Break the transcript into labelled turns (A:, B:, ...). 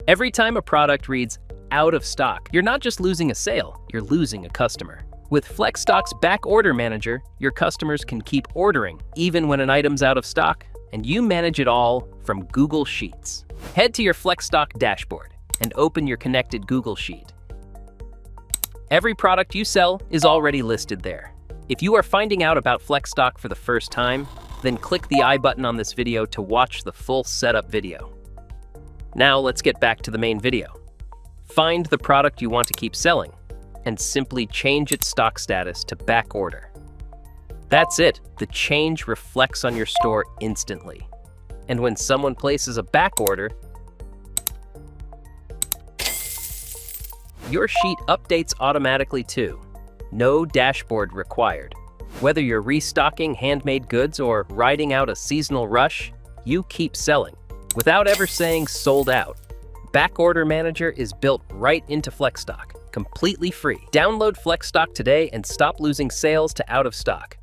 A: Every time a product reads out of stock, you're not just losing a sale, you're losing a customer. With FlexStock's Backorder Manager, your customers can keep ordering even when an item's out of stock, and you manage it all from Google Sheets. Head to your FlexStock dashboard and open your connected Google Sheet. Every product you sell is already listed there. If you are finding out about FlexStock for the first time, then click the I button on this video to watch the full setup video. Now let's get back to the main video. Find the product you want to keep selling and simply change its stock status to back order. That's it. The change reflects on your store instantly. And when someone places a back order, your sheet updates automatically too. No dashboard required. Whether you're restocking handmade goods or riding out a seasonal rush, you keep selling without ever saying sold out. Backorder Manager is built right into FlexStock, completely free. Download FlexStock today and stop losing sales to out of stock.